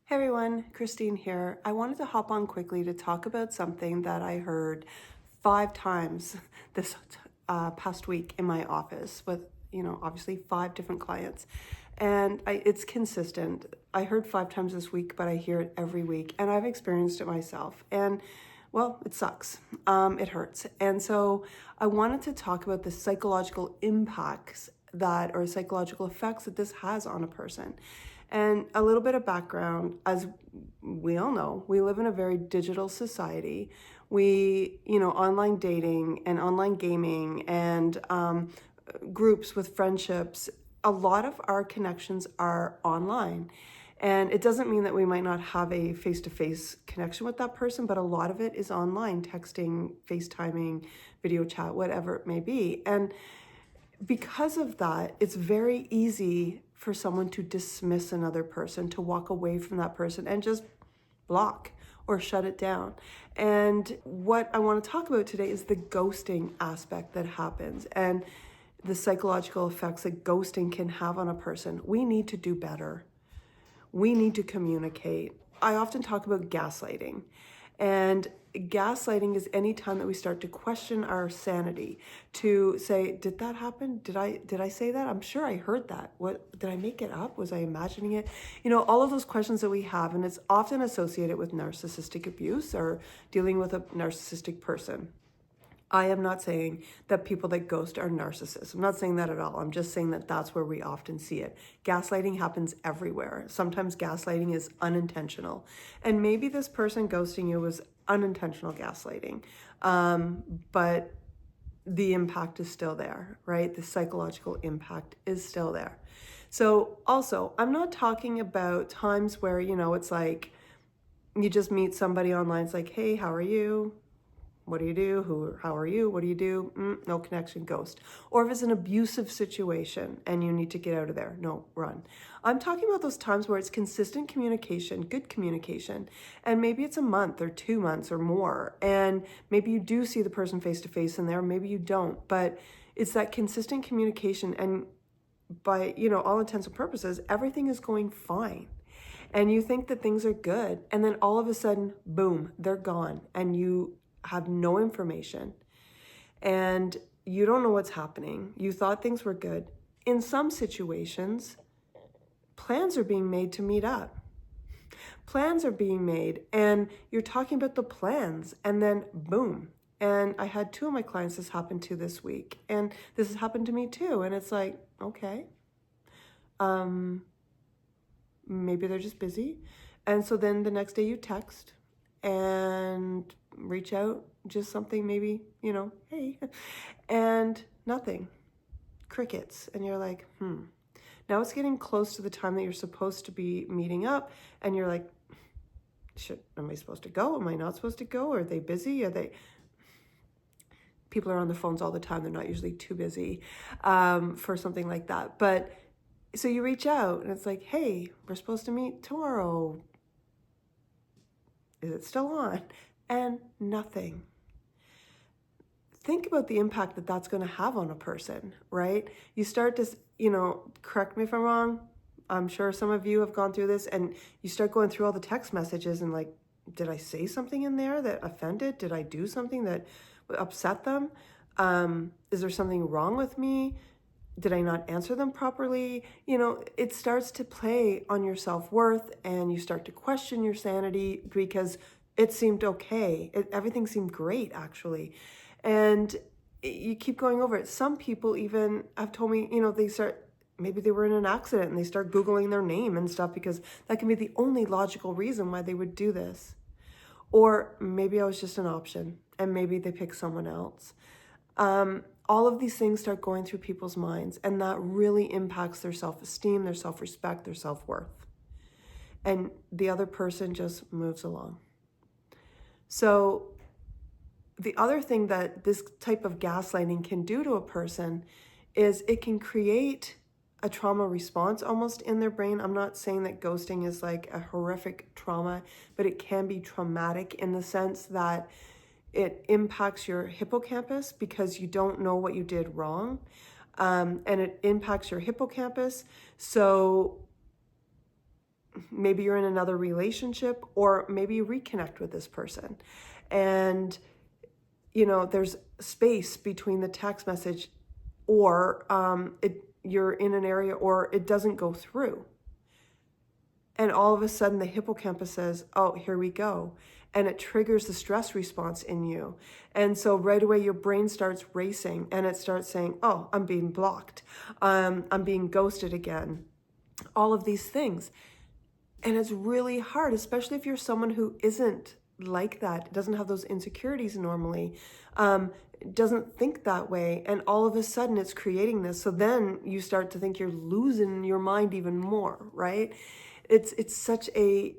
Hey everyone, Christine here. I wanted to hop on quickly to talk about something that I heard 5 times this past week in my office with, obviously 5 different clients. And it's consistent. I heard 5 times this week, but I hear it every week, and I've experienced it myself. And well, it sucks. It hurts. And so I wanted to talk about the psychological impacts or psychological effects that this has on a person. And a little bit of background, as we all know, we live in a very digital society. Online dating and online gaming and groups with friendships, a lot of our connections are online. And it doesn't mean that we might not have a face-to-face connection with that person, but a lot of it is online, texting, FaceTiming, video chat, whatever it may be. And because of that, it's very easy for someone to dismiss another person, to walk away from that person and just block or shut it down. And what I want to talk about today is the ghosting aspect that happens and the psychological effects that ghosting can have on a person. We need to do better. We need to communicate. I often talk about gaslighting. And gaslighting is any time that we start to question our sanity, to say, did that happen? Did I say that? I'm sure I heard that. What, did I make it up? Was I imagining it? All of those questions that we have, and it's often associated with narcissistic abuse or dealing with a narcissistic person. I am not saying that people that ghost are narcissists. I'm not saying that at all. I'm just saying that that's where we often see it. Gaslighting happens everywhere. Sometimes gaslighting is unintentional. And maybe this person ghosting you was unintentional gaslighting. But the impact is still there, right? The psychological impact is still there. So also, I'm not talking about times where, it's like you just meet somebody online. It's like, hey, how are you? What do you do? How are you? What do you do? No connection, ghost. Or if it's an abusive situation and you need to get out of there, no, run. I'm talking about those times where it's consistent communication, good communication, and maybe it's a month or 2 months or more, and maybe you do see the person face to face in there, maybe you don't, but it's that consistent communication, and by, all intents and purposes, everything is going fine. And you think that things are good, and then all of a sudden, boom, they're gone, and you have no information and you don't know what's happening. You thought things were good. In some situations, plans are being made to meet up. Plans are being made and you're talking about the plans, and then boom. And I had 2 of my clients this happened to this week, and this has happened to me too. And it's like, okay, maybe they're just busy. And so then the next day you text and reach out, just something maybe, hey, and nothing, crickets. And you're like, now it's getting close to the time that you're supposed to be meeting up, and you're like, am I supposed to go? Am I not supposed to go? Are they busy? People are on the phones all the time. They're not usually too busy for something like that. But so you reach out and it's like, hey, we're supposed to meet tomorrow. Is it still on? And nothing. Think about the impact that that's going to have on a person, right? You start to, correct me if I'm wrong. I'm sure some of you have gone through this, and you start going through all the text messages and like, did I say something in there that offended? Did I do something that upset them? Is there something wrong with me? Did I not answer them properly? It starts to play on your self-worth, and you start to question your sanity because it seemed okay. Everything seemed great, actually. And you keep going over it. Some people even have told me, maybe they were in an accident and they start Googling their name and stuff, because that can be the only logical reason why they would do this. Or maybe I was just an option and maybe they pick someone else. All of these things start going through people's minds, and that really impacts their self-esteem, their self-respect, their self-worth. And the other person just moves along. So the other thing that this type of gaslighting can do to a person is it can create a trauma response almost in their brain. I'm not saying that ghosting is like a horrific trauma, but it can be traumatic in the sense that it impacts your hippocampus because you don't know what you did wrong. And it impacts your hippocampus. So maybe you're in another relationship, or maybe you reconnect with this person. And, there's space between the text message, or you're in an area, or it doesn't go through. And all of a sudden the hippocampus says, oh, here we go. And it triggers the stress response in you. And so right away your brain starts racing, and it starts saying, oh, I'm being blocked. I'm being ghosted again. All of these things. And it's really hard, especially if you're someone who isn't like that, doesn't have those insecurities normally, doesn't think that way. And all of a sudden it's creating this. So then you start to think you're losing your mind even more, right? It's such a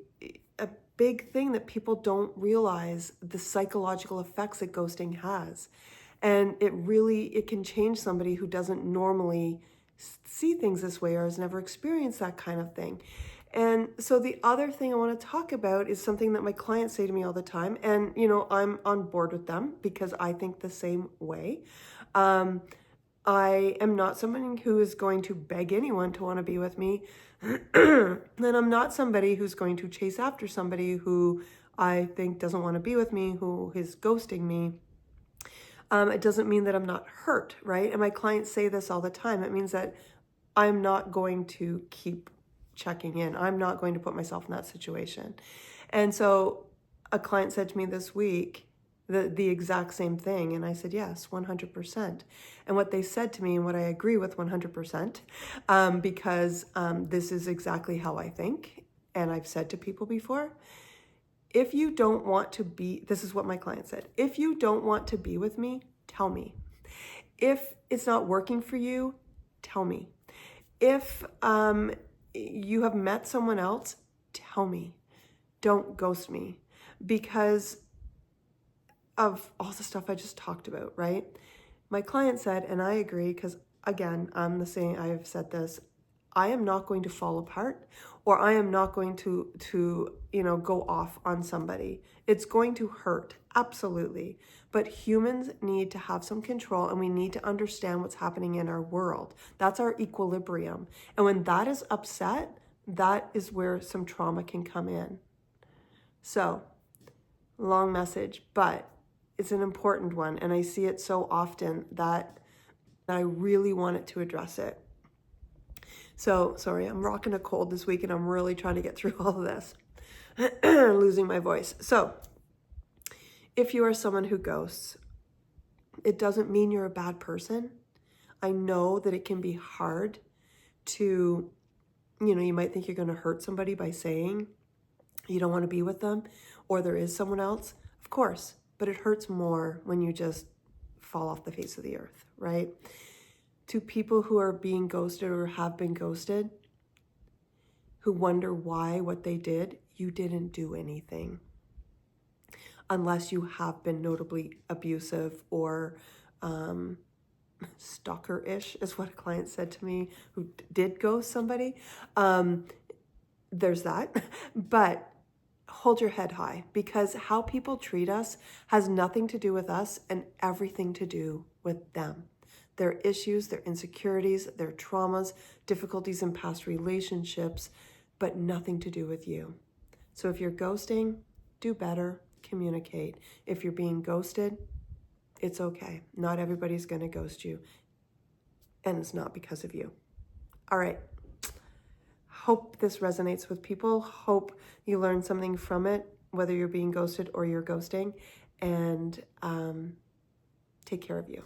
big thing that people don't realize, the psychological effects that ghosting has. And it can change somebody who doesn't normally see things this way or has never experienced that kind of thing. And so the other thing I want to talk about is something that my clients say to me all the time. And, I'm on board with them because I think the same way. I am not someone who is going to beg anyone to want to be with me. And I'm not somebody who's going to chase after somebody who I think doesn't want to be with me, who is ghosting me. It doesn't mean that I'm not hurt, right? And my clients say this all the time. It means that I'm not going to keep checking in. I'm not going to put myself in that situation. And so a client said to me this week the exact same thing. And I said, yes, 100%. And what they said to me, and what I agree with 100%, because this is exactly how I think. And I've said to people before, if you don't want to be, this is what my client said, if you don't want to be with me, tell me. If it's not working for you, tell me. If you have met someone else, tell me. Don't ghost me, because of all the stuff I just talked about, right? My client said, and I agree, because again, I'm the same, I have said this, I am not going to fall apart, or I am not going to go off on somebody. It's going to hurt, absolutely. But humans need to have some control, and we need to understand what's happening in our world. That's our equilibrium. And when that is upset, that is where some trauma can come in. So, long message, but it's an important one. And I see it so often that I really wanted to address it. So, sorry, I'm rocking a cold this week and I'm really trying to get through all of this. Losing my voice. So, if you are someone who ghosts, it doesn't mean you're a bad person. I know that it can be hard to, you might think you're going to hurt somebody by saying you don't want to be with them, or there is someone else. Of course, but it hurts more when you just fall off the face of the earth, right? To people who are being ghosted or have been ghosted, who wonder why what they did, you didn't do anything. Unless you have been notably abusive or stalker-ish, is what a client said to me who did ghost somebody. There's that. But hold your head high, because how people treat us has nothing to do with us and everything to do with them. Their issues, their insecurities, their traumas, difficulties in past relationships, but nothing to do with you. So if you're ghosting, do better, communicate. If you're being ghosted, it's okay. Not everybody's going to ghost you, and it's not because of you. All right. Hope this resonates with people. Hope you learn something from it, whether you're being ghosted or you're ghosting, and take care of you.